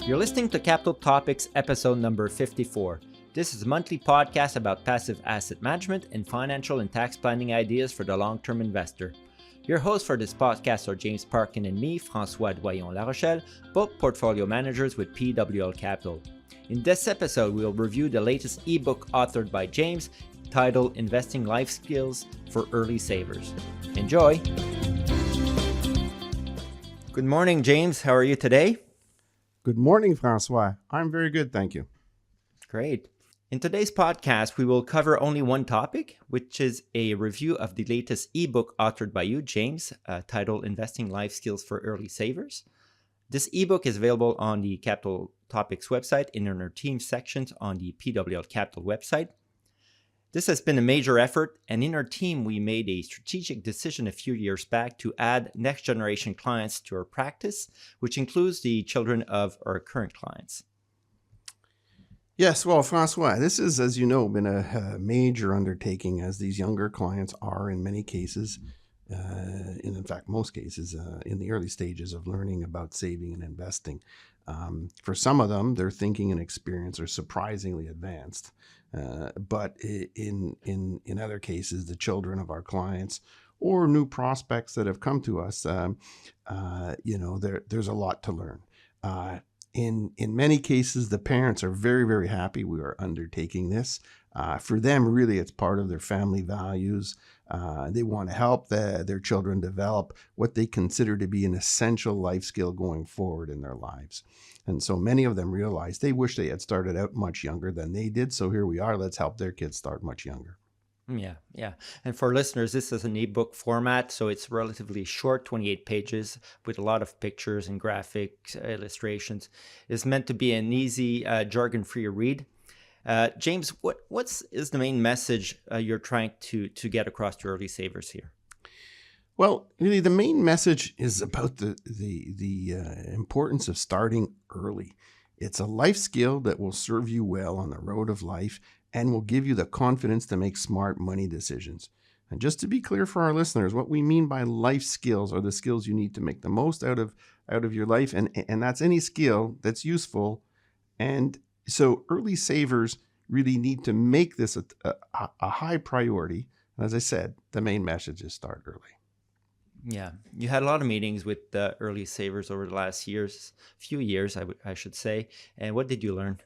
You're listening to Capital Topics episode number 54. This is a monthly podcast about passive asset management and financial and tax planning ideas for the long-term investor. Your hosts for this podcast are James Parkyn and me, François Doyon, Rochelle, both portfolio managers with PWL Capital. In this episode, we'll review the latest ebook authored by James, titled Investing Life Skills for Early Savers. Enjoy! Good morning, James. How are you today? Good morning, François. I'm very good, thank you. Great. In today's podcast, we will cover only one topic, which is a review of the latest ebook authored by you, James, titled Investing Life Skills for Early Savers. This ebook is available on the Capital Topics website in our team sections on the PWL Capital website. This has been a major effort, and in our team, we made a strategic decision a few years back to add next-generation clients to our practice, which includes the children of our current clients. Yes, well, François, this is, as you know, been a major undertaking, as these younger clients are in many cases, in fact, most cases, in the early stages of learning about saving and investing. For some of them, their thinking and experience are surprisingly advanced. But in other cases, the children of our clients or new prospects that have come to us, there's a lot to learn. In many cases, the parents are very, very happy we are undertaking this. For them, really, it's part of their family values. They want to help their children develop what they consider to be an essential life skill going forward in their lives. And so many of them realize they wish they had started out much younger than they did. So here we are. Let's help their kids start much younger. Yeah. And for listeners, this is an ebook format, so it's relatively short, 28 pages, with a lot of pictures and graphics, illustrations. It's meant to be an easy, jargon-free read. James, what is the main message you're trying to get across to early savers here? Well, really, the main message is about the importance of starting early. It's a life skill that will serve you well on the road of life and will give you the confidence to make smart money decisions. And just to be clear for our listeners, what we mean by life skills are the skills you need to make the most out of your life, and that's any skill that's useful. And so early savers really need to make this a high priority. And as I said, the main message is start early. Yeah, you had a lot of meetings with early savers over the last few years, I should say. And what did you learn?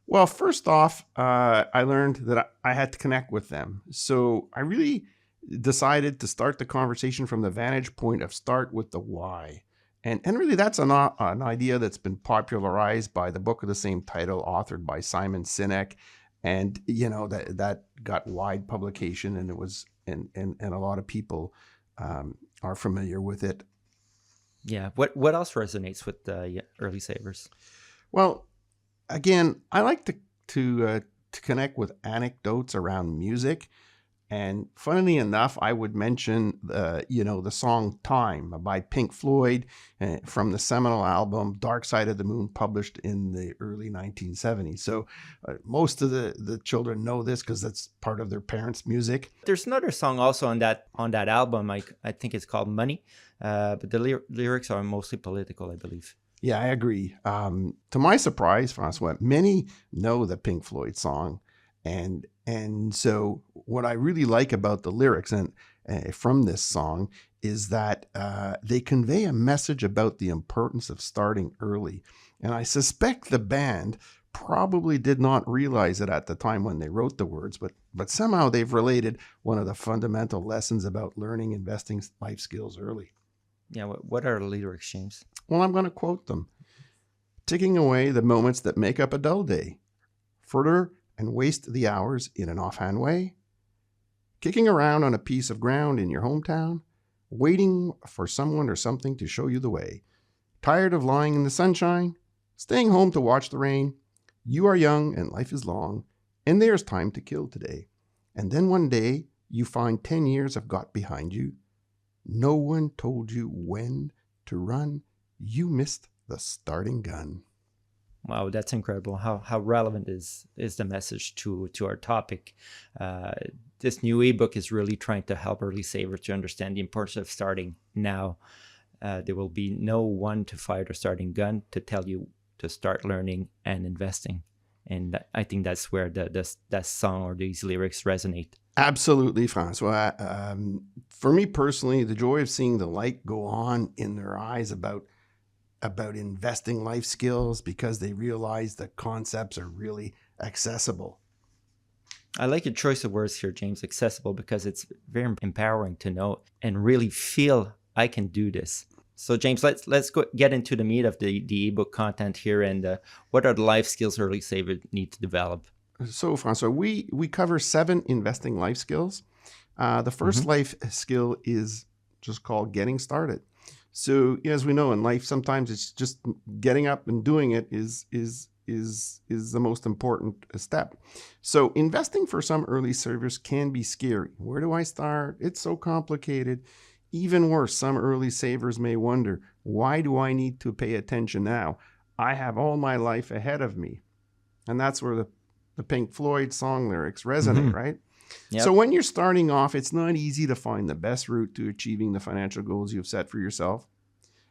Well, first off, I learned that I had to connect with them. So I really decided to start the conversation from the vantage point of start with the why. And really, that's an idea that's been popularized by the book of the same title, authored by Simon Sinek. And, that got wide publication, and it was, and a lot of people are familiar with it. Yeah. What else resonates with early savers? Well, again, I like to connect with anecdotes around music. And funnily enough, I would mention the song Time by Pink Floyd from the seminal album Dark Side of the Moon, published in the early 1970s. So most of the children know this because that's part of their parents' music. There's another song also on that album. I think it's called Money, but the lyrics are mostly political, I believe. Yeah, I agree. To my surprise, François, many know the Pink Floyd song. And so what I really like about the lyrics and from this song is that they convey a message about the importance of starting early. And I suspect the band probably did not realize it at the time when they wrote the words, but somehow they've related one of the fundamental lessons about learning investing life skills early. Yeah, what are the lyrics, James? Well, I'm going to quote them. Ticking away the moments that make up a dull day. Further and waste the hours in an offhand way, kicking around on a piece of ground in your hometown, waiting for someone or something to show you the way, tired of lying in the sunshine, staying home to watch the rain. You are young and life is long, and there's time to kill today. And then one day you find 10 years have got behind you. No one told you when to run. You missed the starting gun. Wow, that's incredible. How relevant is the message to our topic? This new ebook is really trying to help early savers to understand the importance of starting now. There will be no one to fire the starting gun to tell you to start learning and investing. And I think that's where that song or these lyrics resonate. Absolutely, François. For me personally, the joy of seeing the light go on in their eyes about investing life skills because they realize the concepts are really accessible. I like your choice of words here, James, accessible, because it's very empowering to know and really feel I can do this. So, James, let's get into the meat of the ebook content here, and what are the life skills early savers need to develop? So, François, we cover 7 investing life skills. The first life skill is just called getting started. So, as we know in life, sometimes it's just getting up and doing it is the most important step. So, investing for some early savers can be scary. Where do I start? It's so complicated. Even worse, some early savers may wonder, why do I need to pay attention now? I have all my life ahead of me. And that's where the Pink Floyd song lyrics resonate, right? Yep. So when you're starting off, it's not easy to find the best route to achieving the financial goals you've set for yourself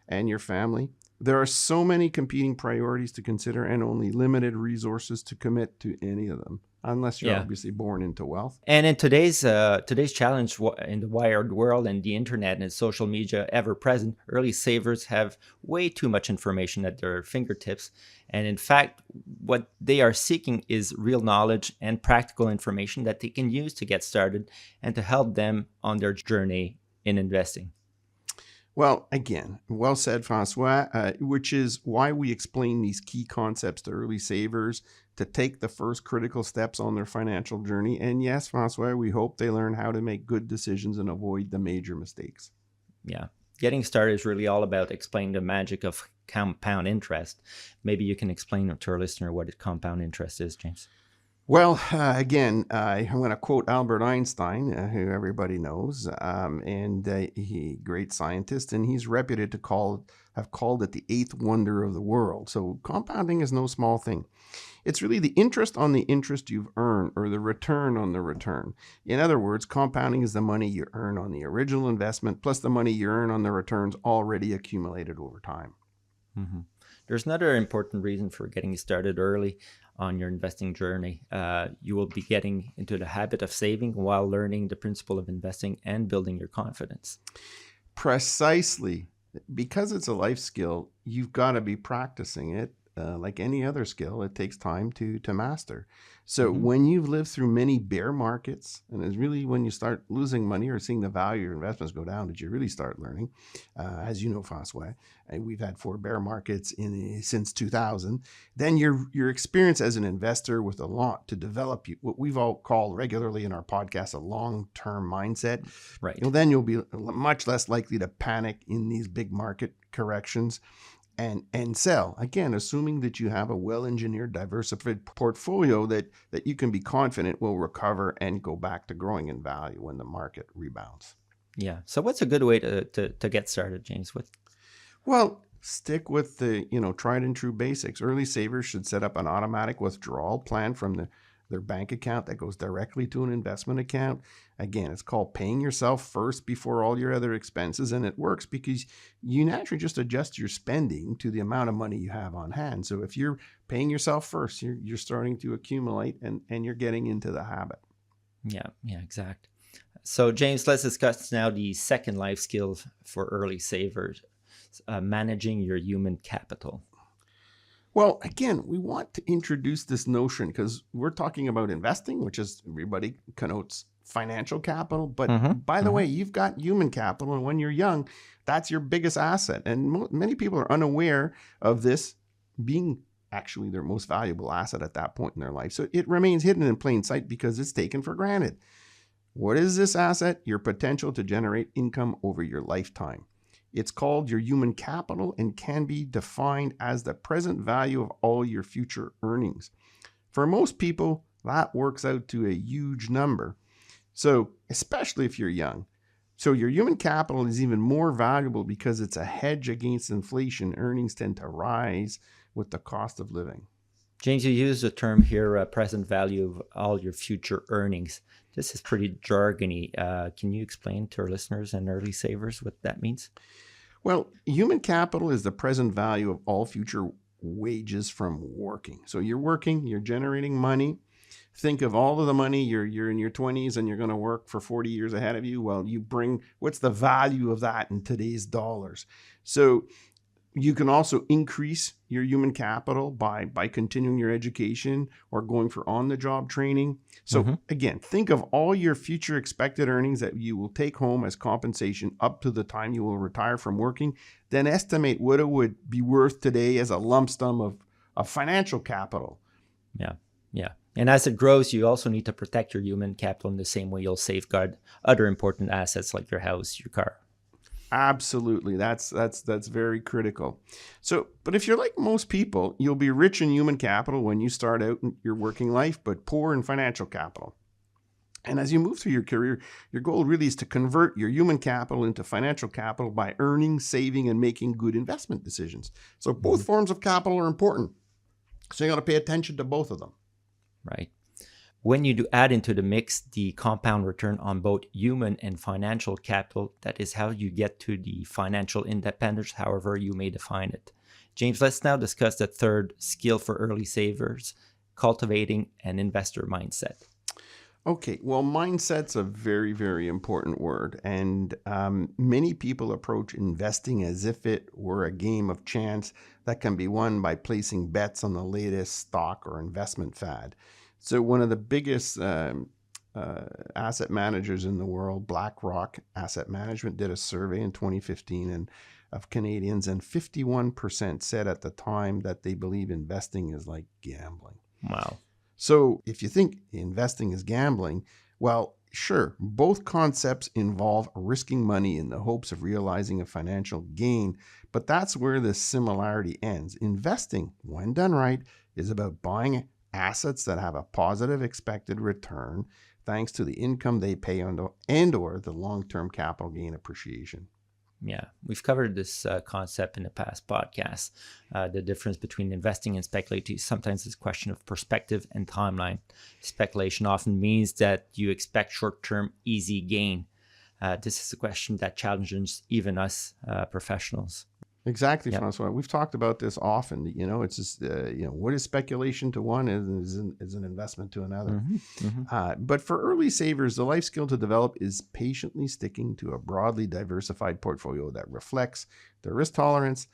and your family. There are so many competing priorities to consider and only limited resources to commit to any of them, unless you're obviously born into wealth. And in today's challenge in the wired world and the internet and social media ever present, early savers have way too much information at their fingertips. And in fact, what they are seeking is real knowledge and practical information that they can use to get started and to help them on their journey in investing. Well, again, well said, François, which is why we explain these key concepts to early savers to take the first critical steps on their financial journey. And yes, François, we hope they learn how to make good decisions and avoid the major mistakes. Yeah. Getting started is really all about explaining the magic of compound interest. Maybe you can explain to our listener what compound interest is, James. Well, again, I'm going to quote Albert Einstein, who everybody knows, and he great scientist, and he's reputed to have called it the 8th wonder of the world. So compounding is no small thing. It's really the interest on the interest you've earned, or the return on the return. In other words, compounding is the money you earn on the original investment plus the money you earn on the returns already accumulated over time. Mm-hmm. There's another important reason for getting started early on your investing journey. You will be getting into the habit of saving while learning the principle of investing and building your confidence. Precisely. Because it's a life skill, you've got to be practicing it. Like any other skill, it takes time to master. So when you've lived through many bear markets, and it's really when you start losing money or seeing the value of your investments go down that you really start learning. As you know, François, we've had 4 bear markets since 2000. Then your experience as an investor with a lot to develop what we've all called regularly in our podcast a long-term mindset. Right. Then you'll be much less likely to panic in these big market corrections. And sell, again, assuming that you have a well-engineered, diversified portfolio that you can be confident will recover and go back to growing in value when the market rebounds. Yeah. So what's a good way to get started, James? Well, stick with the tried and true basics. Early savers should set up an automatic withdrawal plan from their bank account that goes directly to an investment account. Again, it's called paying yourself first before all your other expenses, and it works because you naturally just adjust your spending to the amount of money you have on hand. So if you're paying yourself first, you're starting to accumulate and you're getting into the habit. Yeah, exact. So James, let's discuss now the second life skill for early savers, managing your human capital. Well, again, we want to introduce this notion because we're talking about investing, which is everybody connotes financial capital. But by the way, you've got human capital. And when you're young, that's your biggest asset. And many people are unaware of this being actually their most valuable asset at that point in their life. So it remains hidden in plain sight because it's taken for granted. What is this asset? Your potential to generate income over your lifetime. It's called your human capital and can be defined as the present value of all your future earnings. For most people, that works out to a huge number. So, especially if you're young. So your human capital is even more valuable because it's a hedge against inflation. Earnings tend to rise with the cost of living. James, you use the term here, present value of all your future earnings. This is pretty jargony. Can you explain to our listeners and early savers what that means? Well, human capital is the present value of all future wages from working. So you're working, you're generating money. Think of all of the money, you're in your 20s and you're going to work for 40 years ahead of you. Well, what's the value of that in today's dollars? So you can also increase your human capital by continuing your education or going for on-the-job training. So again, think of all your future expected earnings that you will take home as compensation up to the time you will retire from working. Then estimate what it would be worth today as a lump sum of financial capital. Yeah, yeah. And as it grows, you also need to protect your human capital in the same way you'll safeguard other important assets like your house, your car. Absolutely. That's very critical. So, but if you're like most people, you'll be rich in human capital when you start out in your working life, but poor in financial capital. And as you move through your career, your goal really is to convert your human capital into financial capital by earning, saving, and making good investment decisions. So both forms of capital are important. So you got to pay attention to both of them. Right. When you do add into the mix the compound return on both human and financial capital, that is how you get to the financial independence, however you may define it. James, let's now discuss the third skill for early savers, cultivating an investor mindset. Okay, well, mindset's a very, very important word. And many people approach investing as if it were a game of chance that can be won by placing bets on the latest stock or investment fad. So one of the biggest asset managers in the world, BlackRock Asset Management, did a survey in 2015 of Canadians, and 51% said at the time that they believe investing is like gambling. Wow. So if you think investing is gambling, well, sure, both concepts involve risking money in the hopes of realizing a financial gain, but that's where the similarity ends. Investing, when done right, is about buying assets that have a positive expected return thanks to the income they pay and or the long-term capital gain appreciation. Yeah, we've covered this concept in the past podcasts. The difference between investing and speculating sometimes is a question of perspective and timeline. Speculation often means that you expect short-term easy gain. This is a question that challenges even us professionals. Exactly, yep. François. We've talked about this often. It's just, what is speculation to one is an investment to another. But for early savers, the life skill to develop is patiently sticking to a broadly diversified portfolio that reflects their risk tolerance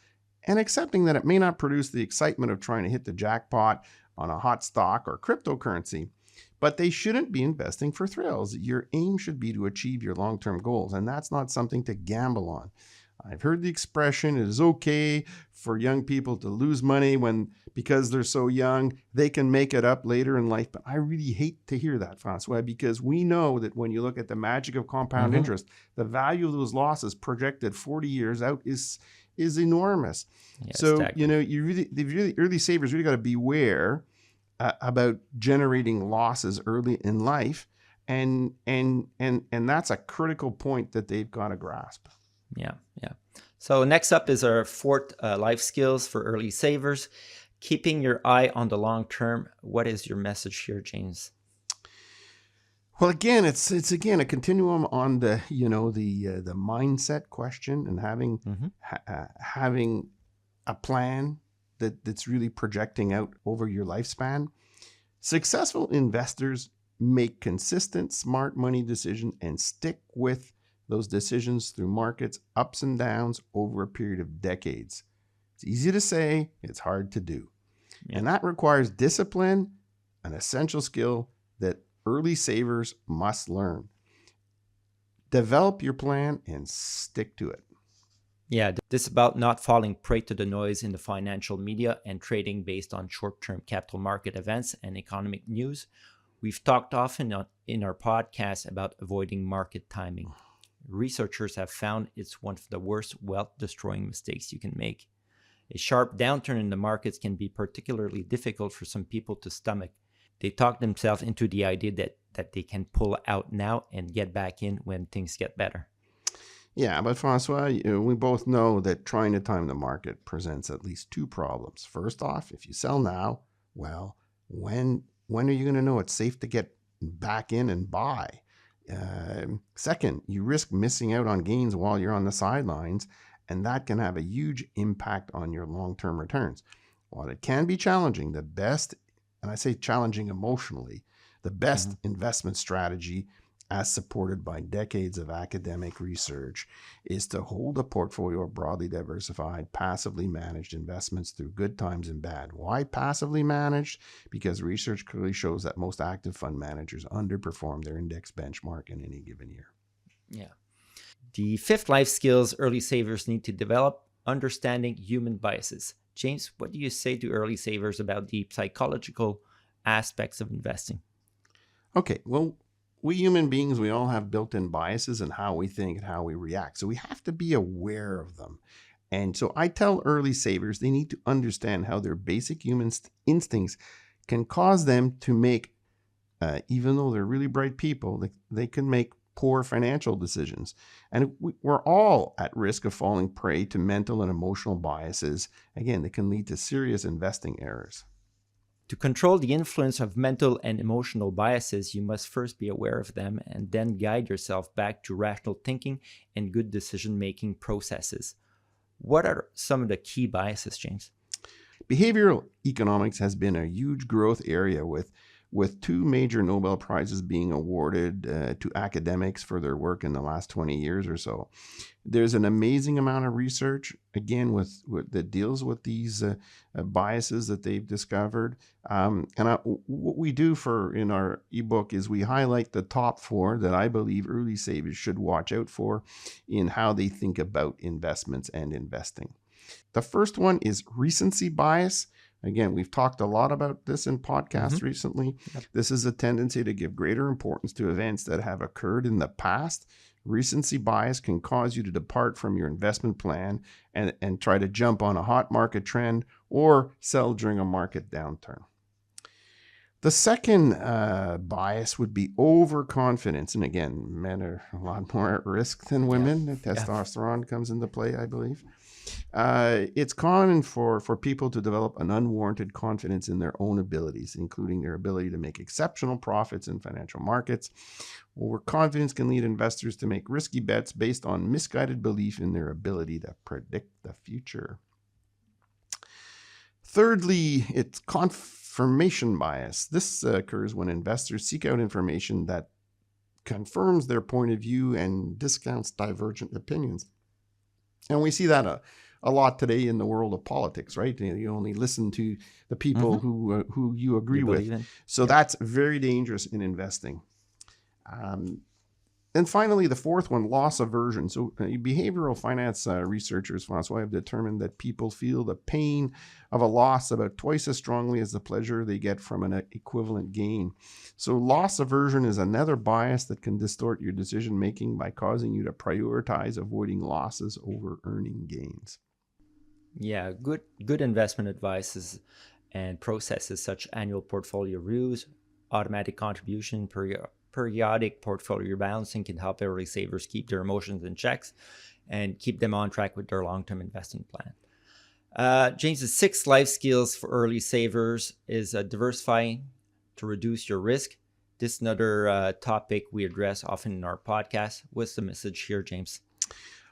and accepting that it may not produce the excitement of trying to hit the jackpot on a hot stock or cryptocurrency. But they shouldn't be investing for thrills. Your aim should be to achieve your long-term goals, and that's not something to gamble on. I've heard the expression, it is okay for young people to lose money because they're so young, they can make it up later in life. But I really hate to hear that, François, because we know that when you look at the magic of compound interest, the value of those losses projected 40 years out is enormous. Yeah, so, exactly. The early savers really got to beware about generating losses early in life. And that's a critical point that they've got to grasp. Yeah. So next up is our fourth life skills for early savers. Keeping your eye on the long term. What is your message here, James? Well, again, it's a continuum on the mindset question and having a plan that's really projecting out over your lifespan. Successful investors make consistent, smart money decisions and stick with those decisions through markets, ups and downs over a period of decades. It's easy to say, it's hard to do. Yeah. And that requires discipline, an essential skill that early savers must learn. Develop your plan and stick to it. Yeah, this is about not falling prey to the noise in the financial media and trading based on short-term capital market events and economic news. We've talked often in our podcast about avoiding market timing. Researchers have found it's one of the worst wealth-destroying mistakes you can make. A sharp downturn in the markets can be particularly difficult for some people to stomach. They talk themselves into the idea that they can pull out now and get back in when things get better. Yeah, but François, we both know that trying to time the market presents at least two problems. First off, if you sell now, well, when are you going to know it's safe to get back in and buy? Second, you risk missing out on gains while you're on the sidelines, and that can have a huge impact on your long-term returns. While it can be challenging, the best, and I say challenging emotionally, the best investment strategy, as supported by decades of academic research, is to hold a portfolio of broadly diversified, passively managed investments through good times and bad. Why passively managed? Because research clearly shows that most active fund managers underperform their index benchmark in any given year. Yeah. The fifth life skills early savers need to develop: understanding human biases. James, what do you say to early savers about the psychological aspects of investing? Okay, well, we human beings, we all have built-in biases in how we think and how we react. So we have to be aware of them. And so I tell early savers they need to understand how their basic human instincts can cause them to make, even though they're really bright people, they can make poor financial decisions. And we're all at risk of falling prey to mental and emotional biases. Again, that can lead to serious investing errors. To control the influence of mental and emotional biases, you must first be aware of them and then guide yourself back to rational thinking and good decision-making processes. What are some of the key biases, James? Behavioral economics has been a huge growth area with two major Nobel Prizes being awarded to academics for their work in the last 20 years or so. There's an amazing amount of research, again, that deals with these biases that they've discovered. What we do in our ebook is we highlight the top four that I believe early savers should watch out for in how they think about investments and investing. The first one is recency bias. Again, we've talked a lot about this in podcasts recently. Yep. This is a tendency to give greater importance to events that have occurred in the past. Recency bias can cause you to depart from your investment plan and try to jump on a hot market trend or sell during a market downturn. The second bias would be overconfidence. And again, men are a lot more at risk than women. Yeah. Testosterone comes into play, I believe. It's common for people to develop an unwarranted confidence in their own abilities, including their ability to make exceptional profits in financial markets. Overconfidence can lead investors to make risky bets based on misguided belief in their ability to predict the future. Thirdly, it's confirmation bias. This occurs when investors seek out information that confirms their point of view and discounts divergent opinions. And we see that a lot today in the world of politics, right? You only listen to the people who you agree with. So that's very dangerous in investing. And finally, the fourth one, loss aversion. So behavioral finance researchers, François, have determined that people feel the pain of a loss about twice as strongly as the pleasure they get from an equivalent gain. So loss aversion is another bias that can distort your decision-making by causing you to prioritize avoiding losses over earning gains. Yeah, good investment advice and processes such annual portfolio reviews, automatic contribution, periodic portfolio rebalancing can help early savers keep their emotions in checks and keep them on track with their long-term investing plan. James, the sixth life skills for early savers is diversifying to reduce your risk. This is another topic we address often in our podcast. What's the message here, James?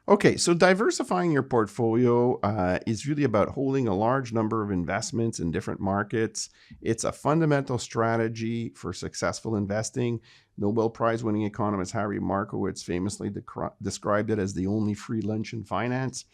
Okay, so diversifying your portfolio is really about holding a large number of investments in different markets. It's a fundamental strategy for successful investing. Nobel Prize winning economist Harry Markowitz famously described it as the only free lunch in finance.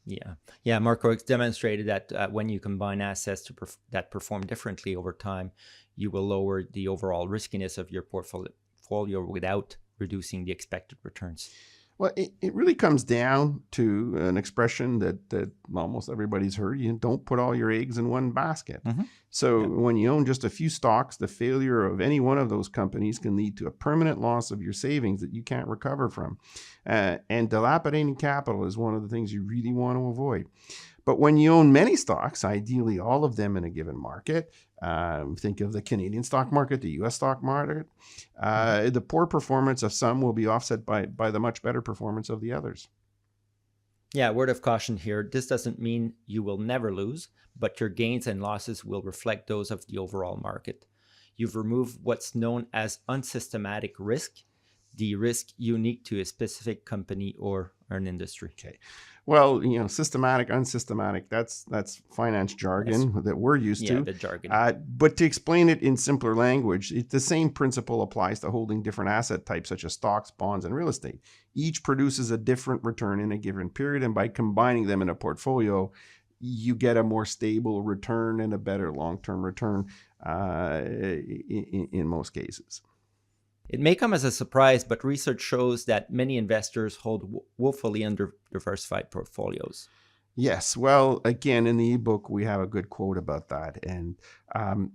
Yeah. Markowitz demonstrated that when you combine assets that perform differently over time, you will lower the overall riskiness of your portfolio without reducing the expected returns. Well, it really comes down to an expression that almost everybody's heard. You don't put all your eggs in one basket. So when you own just a few stocks, the failure of any one of those companies can lead to a permanent loss of your savings that you can't recover from. And dilapidating capital is one of the things you really want to avoid. But when you own many stocks, ideally all of them in a given market, think of the Canadian stock market, the U.S. stock market, the poor performance of some will be offset by the much better performance of the others. Yeah, word of caution here. This doesn't mean you will never lose, but your gains and losses will reflect those of the overall market. You've removed what's known as unsystematic risk. the risk unique to a specific company or an industry? Okay. Well, systematic, unsystematic, that's finance jargon that we're used to. The jargon. But to explain it in simpler language, the same principle applies to holding different asset types such as stocks, bonds, and real estate. Each produces a different return in a given period, and by combining them in a portfolio, you get a more stable return and a better long-term return in most cases. It may come as a surprise, but research shows that many investors hold woefully under-diversified portfolios. Yes. Well, again, in the ebook, we have a good quote about that. And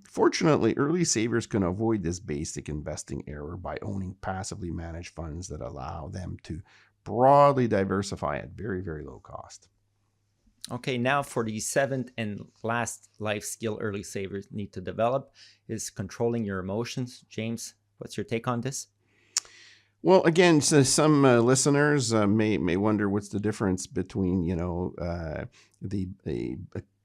fortunately, early savers can avoid this basic investing error by owning passively managed funds that allow them to broadly diversify at very, very low cost. Okay, now for the seventh and last life skill early savers need to develop is controlling your emotions. James, what's your take on this? Well, again, so some listeners may wonder what's the difference between, the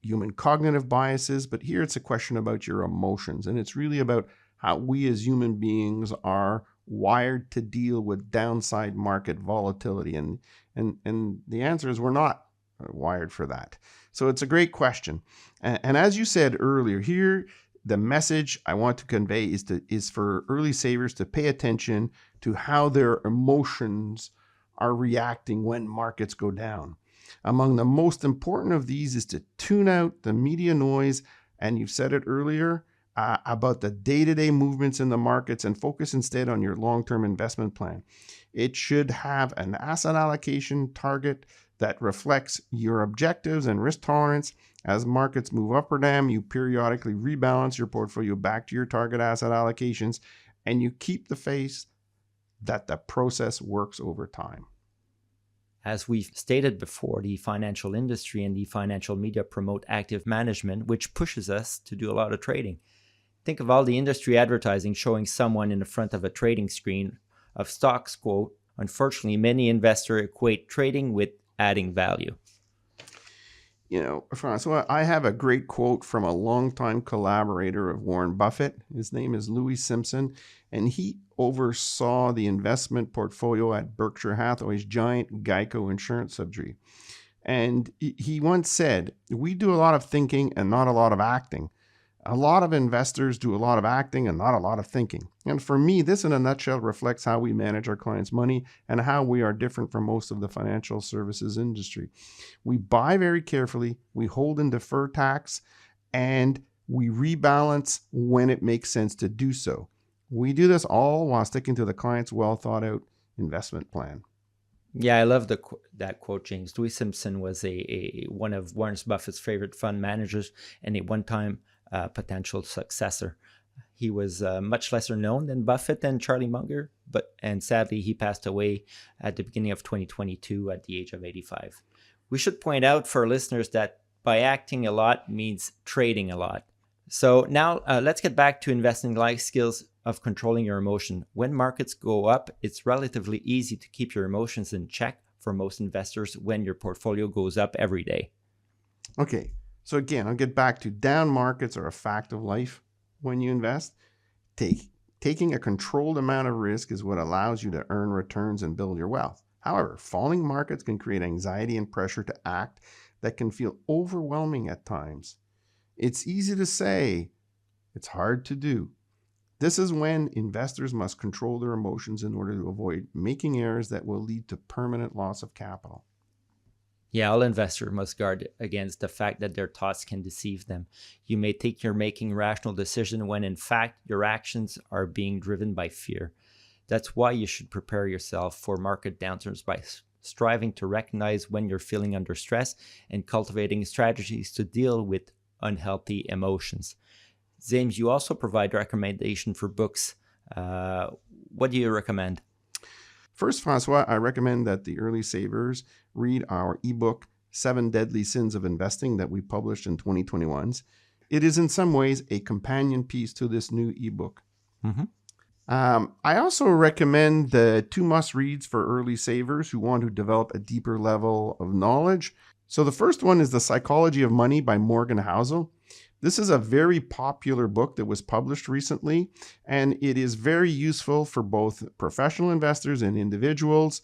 human cognitive biases, but here it's a question about your emotions, and it's really about how we as human beings are wired to deal with downside market volatility, and the answer is we're not wired for that. So it's a great question, and as you said earlier, here the message I want to convey is for early savers to pay attention to how their emotions are reacting when markets go down. Among the most important of these is to tune out the media noise, and you've said it earlier, about the day-to-day movements in the markets and focus instead on your long-term investment plan. It should have an asset allocation target that reflects your objectives and risk tolerance. As markets move up or down, you periodically rebalance your portfolio back to your target asset allocations, and you keep the faith that the process works over time. As we've stated before, the financial industry and the financial media promote active management, which pushes us to do a lot of trading. Think of all the industry advertising showing someone in the front of a trading screen of stocks quote. Unfortunately, many investors equate trading with adding value. François, I have a great quote from a longtime collaborator of Warren Buffett. His name is Louis Simpson, and he oversaw the investment portfolio at Berkshire Hathaway's giant Geico insurance subsidiary. And he once said, "We do a lot of thinking and not a lot of acting. A lot of investors do a lot of acting and not a lot of thinking." And for me, this in a nutshell reflects how we manage our clients' money and how we are different from most of the financial services industry. We buy very carefully, we hold and defer tax, and we rebalance when it makes sense to do so. We do this all while sticking to the client's well thought out investment plan. Yeah, I love that quote, James. Louis Simpson was one of Warren Buffett's favorite fund managers and a one-time potential successor. He was much lesser known than Buffett and Charlie Munger, and sadly he passed away at the beginning of 2022 at the age of 85. We should point out for listeners that by acting a lot means trading a lot. So now let's get back to investing life skills of controlling your emotion. When markets go up, it's relatively easy to keep your emotions in check for most investors when your portfolio goes up every day. Okay. So again, I'll get back to down markets are a fact of life when you invest. Taking a controlled amount of risk is what allows you to earn returns and build your wealth. However, falling markets can create anxiety and pressure to act that can feel overwhelming at times. It's easy to say, it's hard to do. This is when investors must control their emotions in order to avoid making errors that will lead to permanent loss of capital. Yeah, all investors must guard against the fact that their thoughts can deceive them. You may think you're making rational decisions when in fact your actions are being driven by fear. That's why you should prepare yourself for market downturns by striving to recognize when you're feeling under stress and cultivating strategies to deal with unhealthy emotions. James, you also provide recommendation for books. What do you recommend? First, François, I recommend that the early savers read our ebook, 7 Deadly Sins of Investing, that we published in 2021. It is in some ways a companion piece to this new ebook. Mm-hmm. I also recommend the 2 must-reads for early savers who want to develop a deeper level of knowledge. So the first one is The Psychology of Money by Morgan Housel. This is a very popular book that was published recently, and it is very useful for both professional investors and individuals.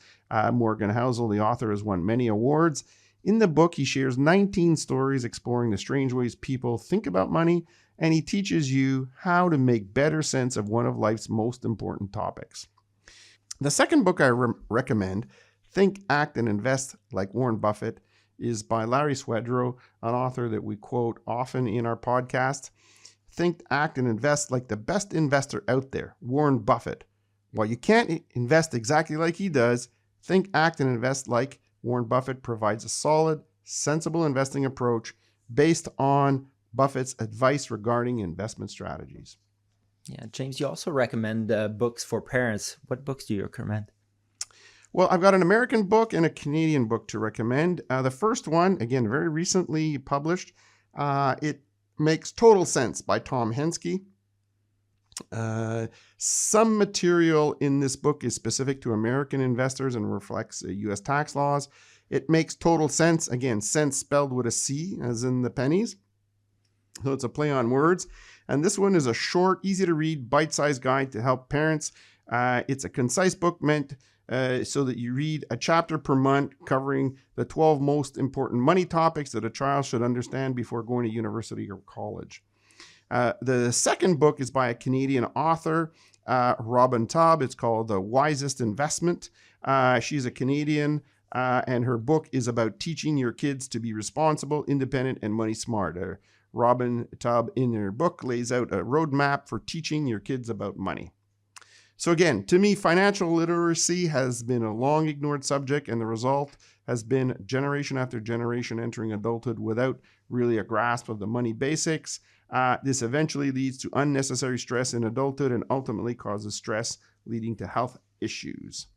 Morgan Housel, the author, has won many awards. In the book, he shares 19 stories exploring the strange ways people think about money, and he teaches you how to make better sense of one of life's most important topics. The second book I recommend, Think, Act, and Invest Like Warren Buffett, is by Larry Swedroe, an author that we quote often in our podcast. Think, act, and invest like the best investor out there, Warren Buffett. While you can't invest exactly like he does, think, act, and invest like Warren Buffett provides a solid, sensible investing approach based on Buffett's advice regarding investment strategies. Yeah, James, you also recommend books for parents. What books do you recommend? Well, I've got an American book and a Canadian book to recommend. The first one, again, very recently published, It Makes Total Sense by Tom Henske. Some material in this book is specific to American investors and reflects U.S. tax laws. It makes total sense. Again, sense spelled with a C, as in the pennies. So it's a play on words. And this one is a short, easy to read, bite-sized guide to help parents. It's a concise book meant so that you read a chapter per month covering the 12 most important money topics that a child should understand before going to university or college. The second book is by a Canadian author, Robin Taub. It's called The Wisest Investment. She's a Canadian, and her book is about teaching your kids to be responsible, independent, and money smart. Robin Taub, in her book, lays out a roadmap for teaching your kids about money. So again, to me, financial literacy has been a long ignored subject, and the result has been generation after generation entering adulthood without really a grasp of the money basics. This eventually leads to unnecessary stress in adulthood and ultimately causes stress, leading to health issues.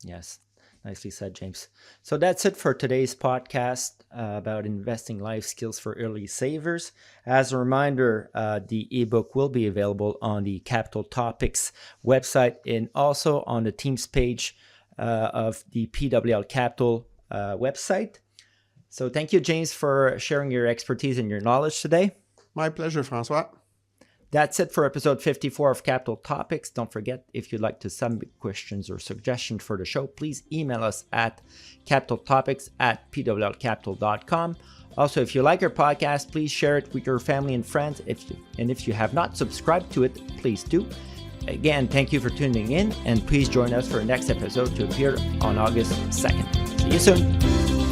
Yes, nicely said, James. So that's it for today's podcast about investing life skills for early savers. As a reminder, the ebook will be available on the Capital Topics website and also on the Teams page of the PWL Capital website. So thank you, James, for sharing your expertise and your knowledge today. My pleasure, François. That's it for episode 54 of Capital Topics. Don't forget, if you'd like to submit questions or suggestions for the show, please email us at capitaltopics@pwlcapital.com. Also, if you like our podcast, please share it with your family and friends. If you have not subscribed to it, please do. Again, thank you for tuning in, and please join us for the next episode to appear on August 2nd. See you soon.